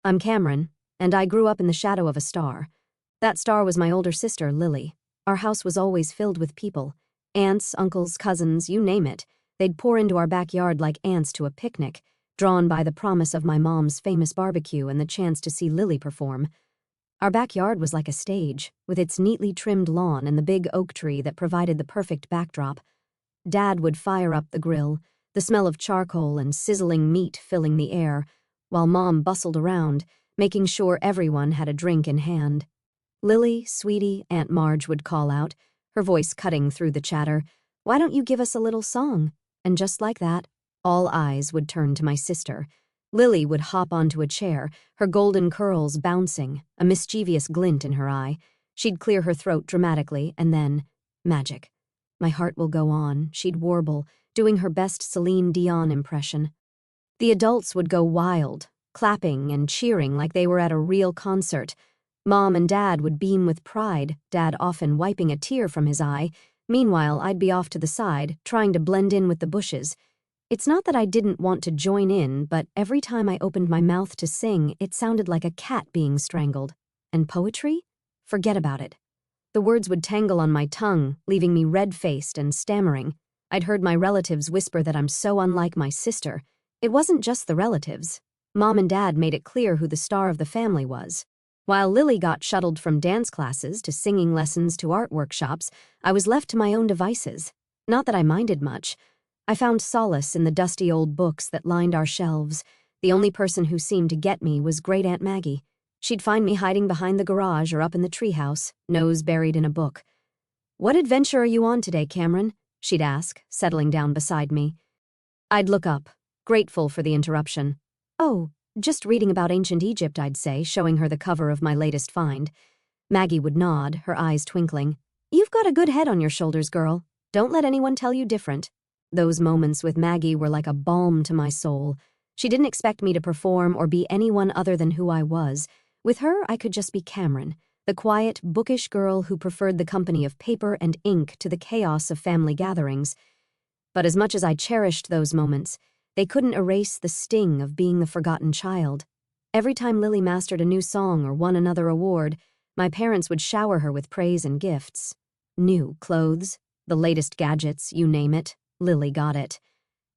I'm Cameron, and I grew up in the shadow of a star. That star was my older sister, Lily. Our house was always filled with people. Aunts, uncles, cousins, you name it. They'd pour into our backyard like ants to a picnic, drawn by the promise of my mom's famous barbecue and the chance to see Lily perform. Our backyard was like a stage, with its neatly trimmed lawn and the big oak tree that provided the perfect backdrop. Dad would fire up the grill, the smell of charcoal and sizzling meat filling the air, while Mom bustled around, making sure everyone had a drink in hand. Lily, sweetie, Aunt Marge would call out, her voice cutting through the chatter, "Why don't you give us a little song?" And just like that, all eyes would turn to my sister. Lily would hop onto a chair, her golden curls bouncing, a mischievous glint in her eye. She'd clear her throat dramatically, and then, magic. My heart will go on, she'd warble, doing her best Celine Dion impression. The adults would go wild, clapping and cheering like they were at a real concert. Mom and Dad would beam with pride, Dad often wiping a tear from his eye. Meanwhile, I'd be off to the side, trying to blend in with the bushes. It's not that I didn't want to join in, but every time I opened my mouth to sing, it sounded like a cat being strangled. And poetry? Forget about it. The words would tangle on my tongue, leaving me red-faced and stammering. I'd heard my relatives whisper that I'm so unlike my sister. It wasn't just the relatives. Mom and Dad made it clear who the star of the family was. While Lily got shuttled from dance classes to singing lessons to art workshops, I was left to my own devices. Not that I minded much. I found solace in the dusty old books that lined our shelves. The only person who seemed to get me was Great Aunt Maggie. She'd find me hiding behind the garage or up in the treehouse, nose buried in a book. "What adventure are you on today, Cameron?" she'd ask, settling down beside me. I'd look up, grateful for the interruption. "Oh, just reading about ancient Egypt," I'd say, showing her the cover of my latest find. Maggie would nod, her eyes twinkling. "You've got a good head on your shoulders, girl. Don't let anyone tell you different." Those moments with Maggie were like a balm to my soul. She didn't expect me to perform or be anyone other than who I was. With her, I could just be Cameron, the quiet, bookish girl who preferred the company of paper and ink to the chaos of family gatherings. But as much as I cherished those moments, they couldn't erase the sting of being the forgotten child. Every time Lily mastered a new song or won another award, my parents would shower her with praise and gifts. New clothes, the latest gadgets, you name it, Lily got it.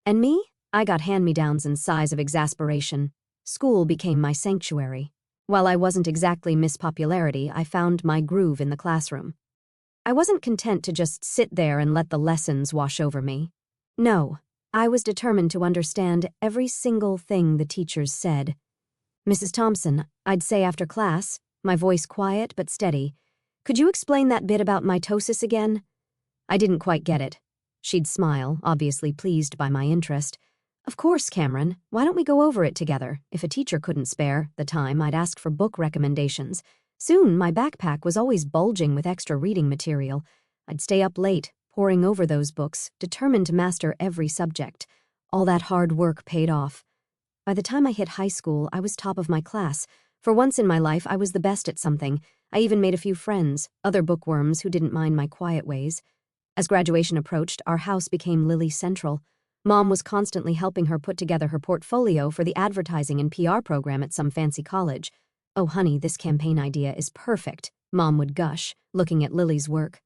And me? I got hand-me-downs and sighs of exasperation. School became my sanctuary. While I wasn't exactly Miss Popularity, I found my groove in the classroom. I wasn't content to just sit there and let the lessons wash over me. No. I was determined to understand every single thing the teachers said. "Mrs. Thompson," I'd say after class, my voice quiet but steady, "could you explain that bit about mitosis again?" I didn't quite get it. She'd smile, obviously pleased by my interest. "Of course, Cameron. Why don't we go over it together?" If a teacher couldn't spare the time, I'd ask for book recommendations. Soon, my backpack was always bulging with extra reading material. I'd stay up late, poring over those books, determined to master every subject. All that hard work paid off. By the time I hit high school, I was top of my class. For once in my life, I was the best at something. I even made a few friends, other bookworms who didn't mind my quiet ways. As graduation approached, our house became Lily Central. Mom was constantly helping her put together her portfolio for the advertising and PR program at some fancy college. "Oh, honey, this campaign idea is perfect," Mom would gush, looking at Lily's work.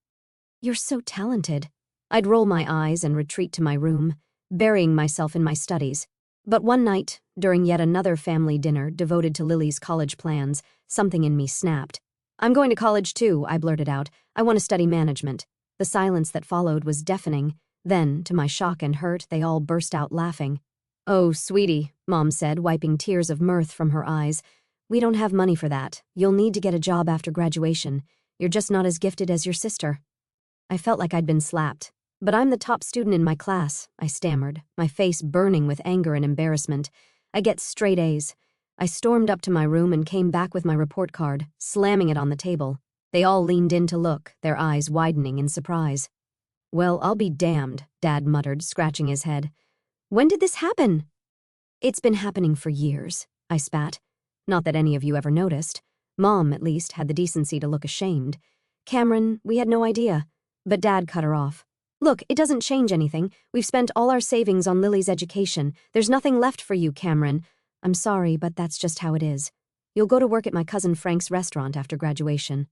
"You're so talented." I'd roll my eyes and retreat to my room, burying myself in my studies. But one night, during yet another family dinner devoted to Lily's college plans, something in me snapped. "I'm going to college too," I blurted out. "I want to study management." The silence that followed was deafening. Then, to my shock and hurt, they all burst out laughing. "Oh, sweetie," Mom said, wiping tears of mirth from her eyes. "We don't have money for that. You'll need to get a job after graduation. You're just not as gifted as your sister." I felt like I'd been slapped. "But I'm the top student in my class," I stammered, my face burning with anger and embarrassment. "I get straight A's." I stormed up to my room and came back with my report card, slamming it on the table. They all leaned in to look, their eyes widening in surprise. "Well, I'll be damned," Dad muttered, scratching his head. "When did this happen?" "It's been happening for years," I spat. Not that any of you ever noticed. Mom, at least, had the decency to look ashamed. "Cameron, we had no idea." But Dad cut her off. "Look, it doesn't change anything. We've spent all our savings on Lily's education. There's nothing left for you, Cameron. I'm sorry, but that's just how it is." You'll go to work at my cousin Frank's restaurant after graduation."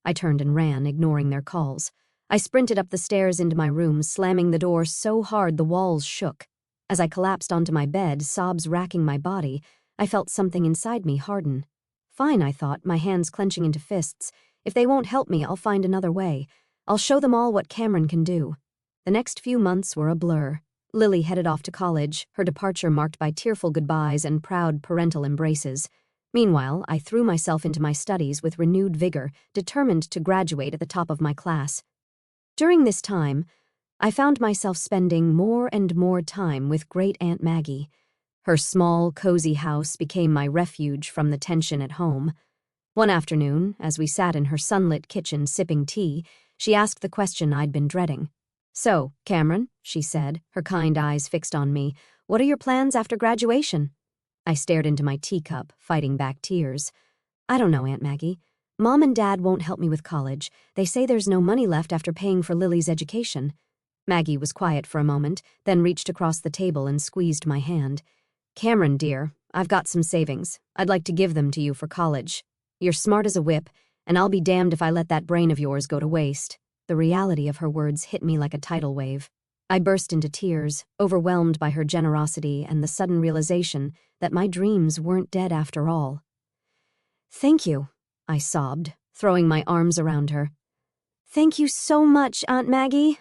I turned and ran, ignoring their calls. I sprinted up the stairs into my room, slamming the door so hard the walls shook. As I collapsed onto my bed, sobs racking my body, I felt something inside me harden. Fine, I thought, my hands clenching into fists. If they won't help me, I'll find another way. I'll show them all what Cameron can do. The next few months were a blur. Lily headed off to college, her departure marked by tearful goodbyes and proud parental embraces. Meanwhile, I threw myself into my studies with renewed vigor, determined to graduate at the top of my class. During this time, I found myself spending more and more time with Great Aunt Maggie. Her small, cozy house became my refuge from the tension at home. One afternoon, as we sat in her sunlit kitchen sipping tea, she asked the question I'd been dreading. "So, Cameron," she said, her kind eyes fixed on me, "what are your plans after graduation?" I stared into my teacup, fighting back tears. "I don't know, Aunt Maggie. Mom and Dad won't help me with college. They say there's no money left after paying for Lily's education." Maggie was quiet for a moment, then reached across the table and squeezed my hand. "Cameron, dear, I've got some savings. I'd like to give them to you for college. You're smart as a whip, and I'll be damned if I let that brain of yours go to waste." The reality of her words hit me like a tidal wave. I burst into tears, overwhelmed by her generosity and the sudden realization that my dreams weren't dead after all. "Thank you," I sobbed, throwing my arms around her. "Thank you so much, Aunt Maggie."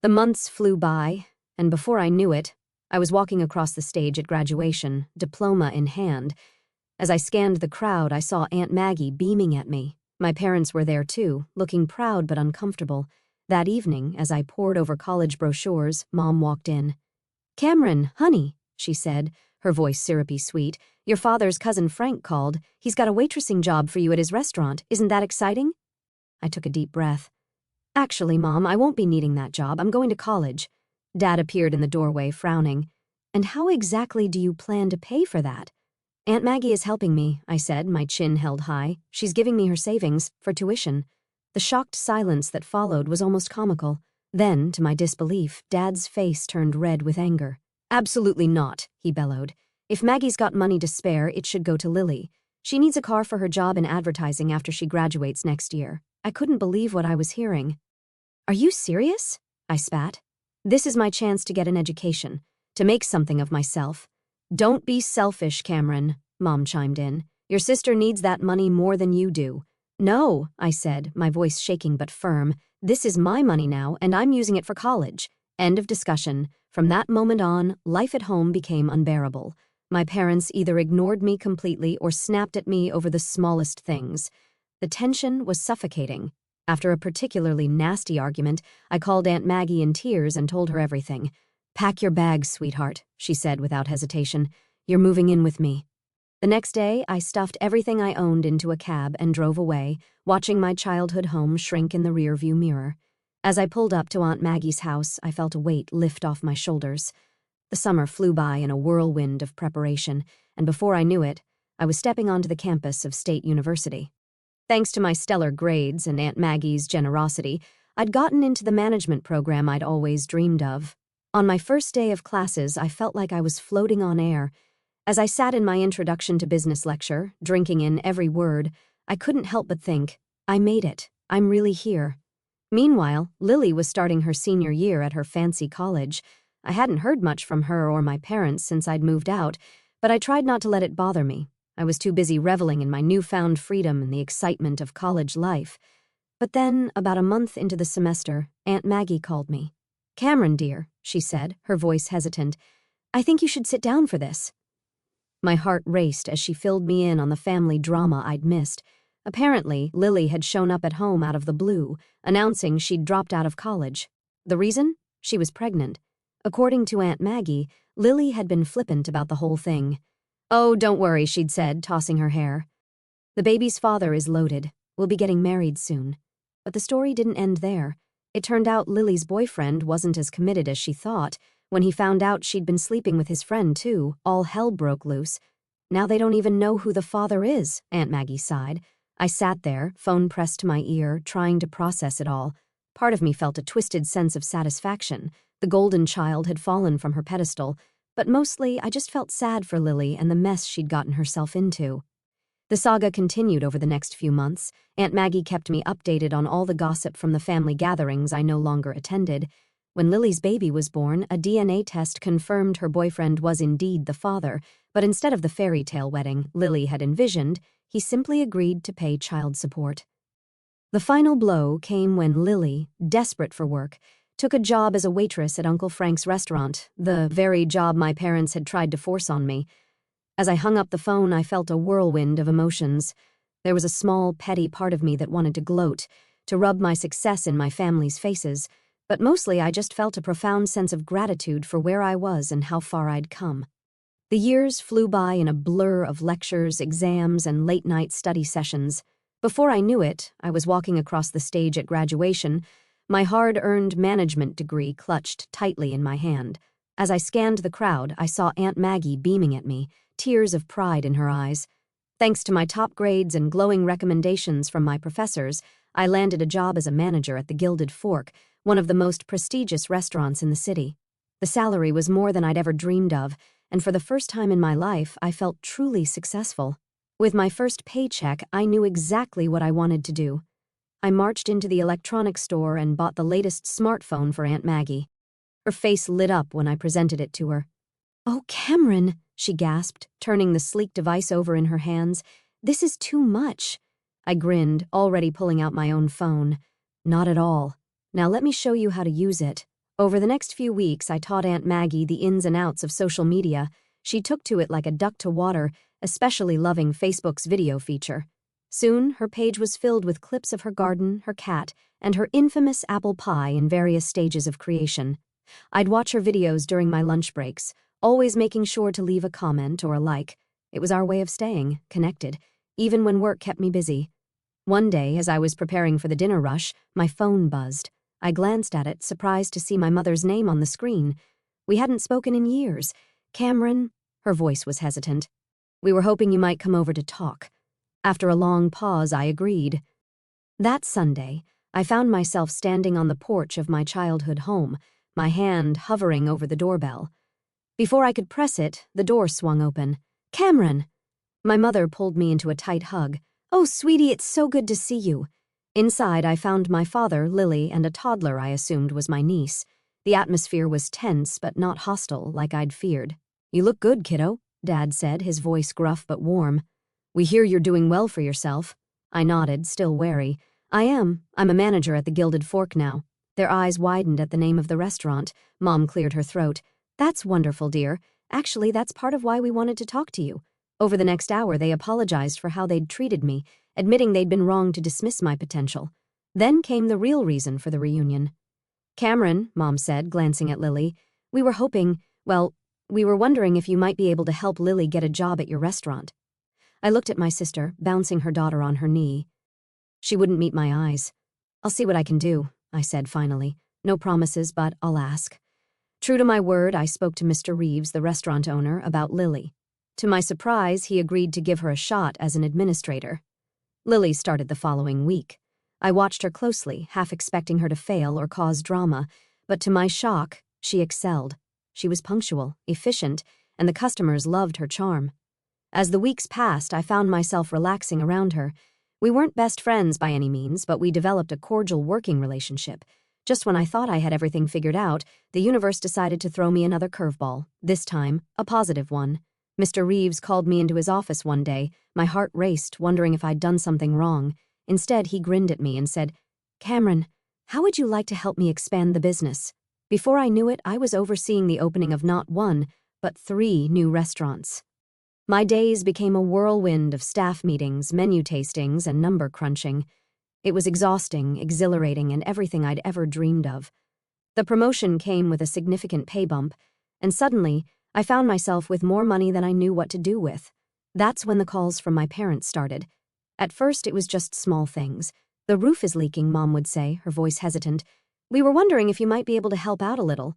The months flew by, and before I knew it, I was walking across the stage at graduation, diploma in hand. As I scanned the crowd, I saw Aunt Maggie beaming at me. My parents were there too, looking proud but uncomfortable. That evening, as I pored over college brochures, Mom walked in. "Cameron, honey," she said, her voice syrupy sweet, "your father's cousin Frank called. He's got a waitressing job for you at his restaurant. Isn't that exciting?" I took a deep breath. "Actually, Mom, I won't be needing that job. I'm going to college." Dad appeared in the doorway, frowning. "And how exactly do you plan to pay for that?" "Aunt Maggie is helping me," I said, my chin held high. "She's giving me her savings for tuition." The shocked silence that followed was almost comical. Then, to my disbelief, Dad's face turned red with anger. "Absolutely not," he bellowed. "If Maggie's got money to spare, it should go to Lily. She needs a car for her job in advertising after she graduates next year." I couldn't believe what I was hearing. "Are you serious?" I spat. "This is my chance to get an education, to make something of myself." "Don't be selfish, Cameron," Mom chimed in. "Your sister needs that money more than you do." "No," I said, my voice shaking but firm. "This is my money now, and I'm using it for college." End of discussion. From that moment on, life at home became unbearable. My parents either ignored me completely or snapped at me over the smallest things. The tension was suffocating. After a particularly nasty argument, I called Aunt Maggie in tears and told her everything. "Pack your bags, sweetheart," she said without hesitation. "You're moving in with me." The next day, I stuffed everything I owned into a cab and drove away, watching my childhood home shrink in the rearview mirror. As I pulled up to Aunt Maggie's house, I felt a weight lift off my shoulders. The summer flew by in a whirlwind of preparation, and before I knew it, I was stepping onto the campus of State University. Thanks to my stellar grades and Aunt Maggie's generosity, I'd gotten into the management program I'd always dreamed of. On my first day of classes, I felt like I was floating on air. As I sat in my introduction to business lecture, drinking in every word, I couldn't help but think, I made it. I'm really here. Meanwhile, Lily was starting her senior year at her fancy college. I hadn't heard much from her or my parents since I'd moved out, but I tried not to let it bother me. I was too busy reveling in my newfound freedom and the excitement of college life. But then, about a month into the semester, Aunt Maggie called me. "Cameron, dear," she said, her voice hesitant, "I think you should sit down for this." My heart raced as she filled me in on the family drama I'd missed. Apparently, Lily had shown up at home out of the blue, announcing she'd dropped out of college. The reason? She was pregnant. According to Aunt Maggie, Lily had been flippant about the whole thing. "Oh, don't worry," she'd said, tossing her hair. "The baby's father is loaded. We'll be getting married soon." But the story didn't end there. It turned out Lily's boyfriend wasn't as committed as she thought. When he found out she'd been sleeping with his friend, too, all hell broke loose. "Now they don't even know who the father is," Aunt Maggie sighed. I sat there, phone pressed to my ear, trying to process it all. Part of me felt a twisted sense of satisfaction. The golden child had fallen from her pedestal. But mostly, I just felt sad for Lily and the mess she'd gotten herself into. The saga continued over the next few months. Aunt Maggie kept me updated on all the gossip from the family gatherings I no longer attended. When Lily's baby was born, a DNA test confirmed her boyfriend was indeed the father, but instead of the fairy tale wedding Lily had envisioned, he simply agreed to pay child support. The final blow came when Lily, desperate for work, took a job as a waitress at Uncle Frank's restaurant, the very job my parents had tried to force on me. As I hung up the phone, I felt a whirlwind of emotions. There was a small, petty part of me that wanted to gloat, to rub my success in my family's faces, but mostly I just felt a profound sense of gratitude for where I was and how far I'd come. The years flew by in a blur of lectures, exams, and late-night study sessions. Before I knew it, I was walking across the stage at graduation, my hard-earned management degree clutched tightly in my hand. As I scanned the crowd, I saw Aunt Maggie beaming at me, tears of pride in her eyes. Thanks to my top grades and glowing recommendations from my professors, I landed a job as a manager at the Gilded Fork, one of the most prestigious restaurants in the city. The salary was more than I'd ever dreamed of, and for the first time in my life, I felt truly successful. With my first paycheck, I knew exactly what I wanted to do. I marched into the electronics store and bought the latest smartphone for Aunt Maggie. Her face lit up when I presented it to her. "Oh, Cameron," she gasped, turning the sleek device over in her hands. "This is too much." I grinned, already pulling out my own phone. "Not at all. Now let me show you how to use it." Over the next few weeks, I taught Aunt Maggie the ins and outs of social media. She took to it like a duck to water, especially loving Facebook's video feature. Soon, her page was filled with clips of her garden, her cat, and her infamous apple pie in various stages of creation. I'd watch her videos during my lunch breaks, always making sure to leave a comment or a like. It was our way of staying connected, even when work kept me busy. One day, as I was preparing for the dinner rush, my phone buzzed. I glanced at it, surprised to see my mother's name on the screen. We hadn't spoken in years. "Cameron," her voice was hesitant. "We were hoping you might come over to talk." After a long pause, I agreed. That Sunday, I found myself standing on the porch of my childhood home, my hand hovering over the doorbell. Before I could press it, the door swung open. "Cameron!" My mother pulled me into a tight hug. "Oh, sweetie, it's so good to see you." Inside, I found my father, Lily, and a toddler I assumed was my niece. The atmosphere was tense but not hostile, like I'd feared. "You look good, kiddo," Dad said, his voice gruff but warm. "We hear you're doing well for yourself." I nodded, still wary. "I am. I'm a manager at the Gilded Fork now." Their eyes widened at the name of the restaurant. Mom cleared her throat. "That's wonderful, dear. Actually, that's part of why we wanted to talk to you." Over the next hour, they apologized for how they'd treated me, admitting they'd been wrong to dismiss my potential. Then came the real reason for the reunion. "Cameron," Mom said, glancing at Lily, we were wondering if you might be able to help Lily get a job at your restaurant." I looked at my sister, bouncing her daughter on her knee. She wouldn't meet my eyes. "I'll see what I can do," I said finally. "No promises, but I'll ask." True to my word, I spoke to Mr. Reeves, the restaurant owner, about Lily. To my surprise, he agreed to give her a shot as an administrator. Lily started the following week. I watched her closely, half expecting her to fail or cause drama, but to my shock, she excelled. She was punctual, efficient, and the customers loved her charm. As the weeks passed, I found myself relaxing around her. We weren't best friends by any means, but we developed a cordial working relationship. Just when I thought I had everything figured out, the universe decided to throw me another curveball, this time a positive one. Mr. Reeves called me into his office one day. My heart raced, wondering if I'd done something wrong. Instead, he grinned at me and said, "Cameron, how would you like to help me expand the business?" Before I knew it, I was overseeing the opening of not one, but 3 new restaurants. My days became a whirlwind of staff meetings, menu tastings, and number crunching. It was exhausting, exhilarating, and everything I'd ever dreamed of. The promotion came with a significant pay bump, and suddenly, I found myself with more money than I knew what to do with. That's when the calls from my parents started. At first, it was just small things. "The roof is leaking," Mom would say, her voice hesitant. "We were wondering if you might be able to help out a little."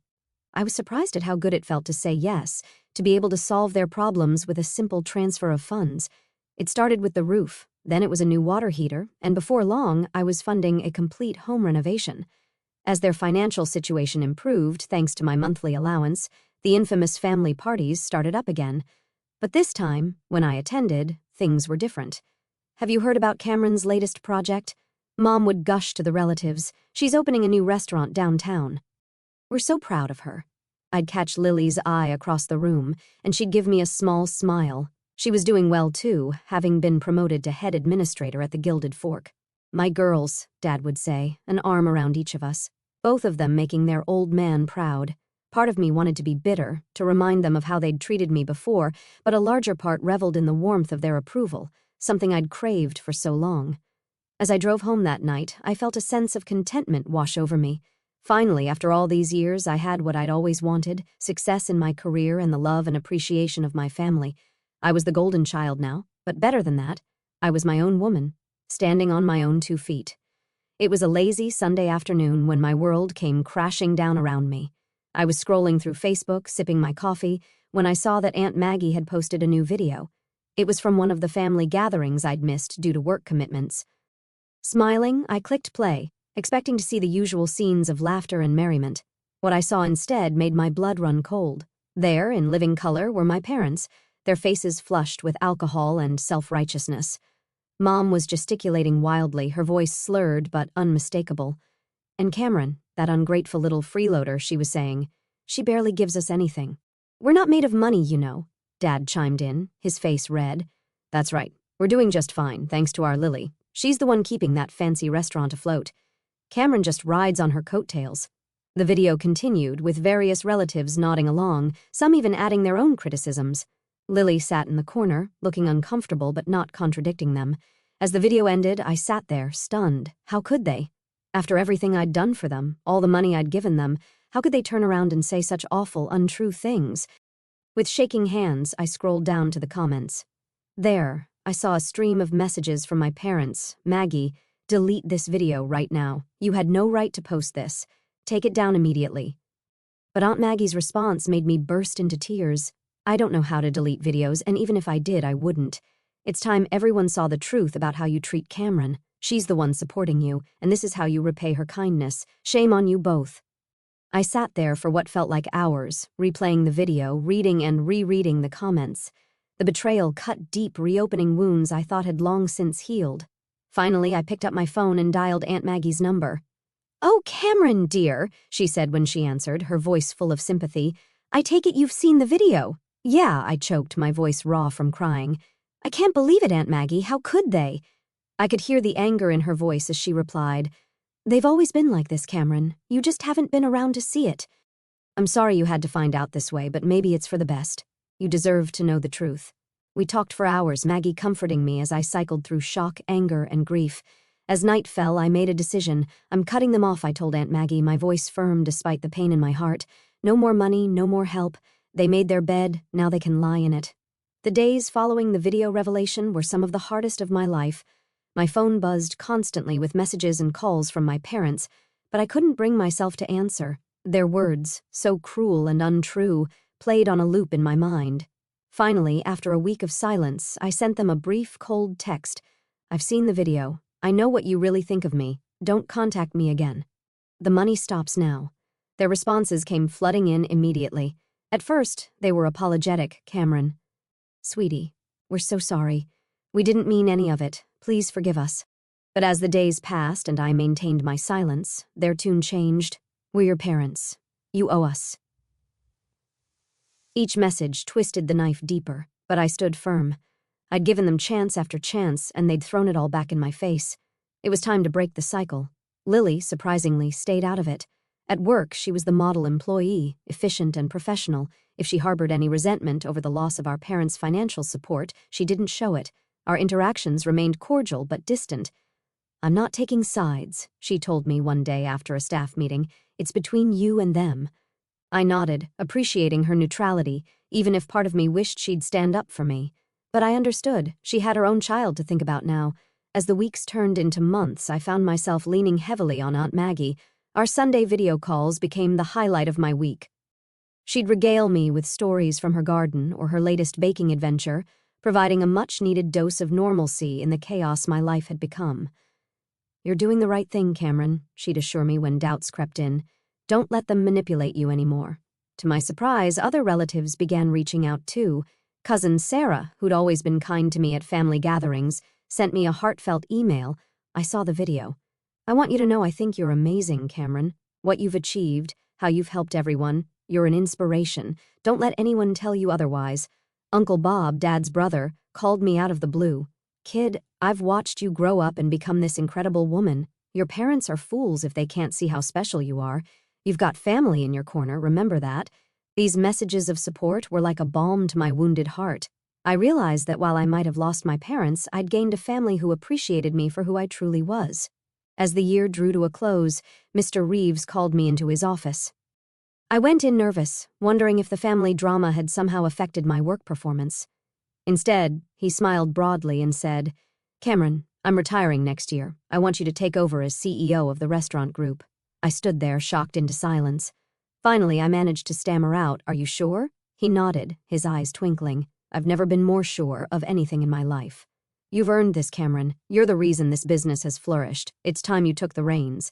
I was surprised at how good it felt to say yes, to be able to solve their problems with a simple transfer of funds. It started with the roof, then it was a new water heater, and before long, I was funding a complete home renovation. As their financial situation improved, thanks to my monthly allowance, the infamous family parties started up again. But this time, when I attended, things were different. "Have you heard about Cameron's latest project?" Mom would gush to the relatives. "She's opening a new restaurant downtown. We're so proud of her." I'd catch Lily's eye across the room, and she'd give me a small smile. She was doing well too, having been promoted to head administrator at the Gilded Fork. "My girls," Dad would say, an arm around each of us, both of them making their old man proud. Part of me wanted to be bitter, to remind them of how they'd treated me before, but a larger part reveled in the warmth of their approval, something I'd craved for so long. As I drove home that night, I felt a sense of contentment wash over me. Finally, after all these years, I had what I'd always wanted, success in my career and the love and appreciation of my family. I was the golden child now, but better than that, I was my own woman, standing on my own 2 feet. It was a lazy Sunday afternoon when my world came crashing down around me. I was scrolling through Facebook, sipping my coffee, when I saw that Aunt Maggie had posted a new video. It was from one of the family gatherings I'd missed due to work commitments. Smiling, I clicked play, expecting to see the usual scenes of laughter and merriment. What I saw instead made my blood run cold. There, in living color, were my parents, their faces flushed with alcohol and self-righteousness. Mom was gesticulating wildly, her voice slurred but unmistakable. "And Cameron, that ungrateful little freeloader," she was saying, "she barely gives us anything." "We're not made of money, you know," Dad chimed in, his face red. "That's right. We're doing just fine, thanks to our Lily. She's the one keeping that fancy restaurant afloat. Cameron just rides on her coattails." The video continued, with various relatives nodding along, some even adding their own criticisms. Lily sat in the corner, looking uncomfortable but not contradicting them. As the video ended, I sat there, stunned. How could they? After everything I'd done for them, all the money I'd given them, how could they turn around and say such awful, untrue things? With shaking hands, I scrolled down to the comments. There, I saw a stream of messages from my parents. "Maggie, delete this video right now. You had no right to post this. Take it down immediately." But Aunt Maggie's response made me burst into tears. "I don't know how to delete videos, and even if I did, I wouldn't. It's time everyone saw the truth about how you treat Cameron. She's the one supporting you, and this is how you repay her kindness. Shame on you both." I sat there for what felt like hours, replaying the video, reading and rereading the comments. The betrayal cut deep, reopening wounds I thought had long since healed. Finally, I picked up my phone and dialed Aunt Maggie's number. "Oh, Cameron, dear," she said when she answered, her voice full of sympathy. "I take it you've seen the video." "Yeah," I choked, my voice raw from crying. "I can't believe it, Aunt Maggie. How could they?" I could hear the anger in her voice as she replied, "They've always been like this, Cameron. You just haven't been around to see it. I'm sorry you had to find out this way, but maybe it's for the best. You deserve to know the truth." We talked for hours, Maggie comforting me as I cycled through shock, anger, and grief. As night fell, I made a decision. "I'm cutting them off," I told Aunt Maggie, my voice firm despite the pain in my heart. "No more money, no more help. They made their bed, now they can lie in it." The days following the video revelation were some of the hardest of my life. My phone buzzed constantly with messages and calls from my parents, but I couldn't bring myself to answer. Their words, so cruel and untrue, played on a loop in my mind. Finally, after a week of silence, I sent them a brief, cold text. "I've seen the video. I know what you really think of me. Don't contact me again." The money stops now. Their responses came flooding in immediately. At first, they were apologetic. "Cameron, sweetie, we're so sorry. We didn't mean any of it. Please forgive us." But as the days passed and I maintained my silence, their tune changed. "We're your parents. You owe us." Each message twisted the knife deeper, but I stood firm. I'd given them chance after chance, and they'd thrown it all back in my face. It was time to break the cycle. Lily, surprisingly, stayed out of it. At work, she was the model employee, efficient and professional. If she harbored any resentment over the loss of our parents' financial support, she didn't show it. Our interactions remained cordial but distant. "I'm not taking sides," she told me one day after a staff meeting. "It's between you and them." I nodded, appreciating her neutrality, even if part of me wished she'd stand up for me. But I understood. She had her own child to think about now. As the weeks turned into months, I found myself leaning heavily on Aunt Maggie. Our Sunday video calls became the highlight of my week. She'd regale me with stories from her garden or her latest baking adventure, providing a much-needed dose of normalcy in the chaos my life had become. "You're doing the right thing, Cameron," she'd assure me when doubts crept in. "Don't let them manipulate you anymore." To my surprise, other relatives began reaching out too. Cousin Sarah, who'd always been kind to me at family gatherings, sent me a heartfelt email. I saw the video. "I want you to know I think you're amazing, Cameron. What you've achieved, how you've helped everyone. You're an inspiration. Don't let anyone tell you otherwise. Uncle Bob, Dad's brother, called me out of the blue. Kid, I've watched you grow up and become this incredible woman. Your parents are fools if they can't see how special you are. You've got family in your corner, remember that." These messages of support were like a balm to my wounded heart. I realized that while I might have lost my parents, I'd gained a family who appreciated me for who I truly was. As the year drew to a close, Mr. Reeves called me into his office. I went in nervous, wondering if the family drama had somehow affected my work performance. Instead, he smiled broadly and said, "Cameron, I'm retiring next year. I want you to take over as CEO of the restaurant group." I stood there, shocked into silence. Finally, I managed to stammer out, "Are you sure?" He nodded, his eyes twinkling. "I've never been more sure of anything in my life." "You've earned this, Cameron. You're the reason this business has flourished. It's time you took the reins."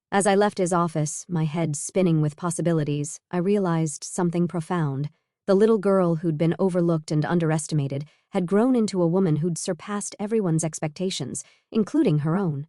As I left his office, my head spinning with possibilities, I realized something profound. The little girl who'd been overlooked and underestimated had grown into a woman who'd surpassed everyone's expectations, including her own.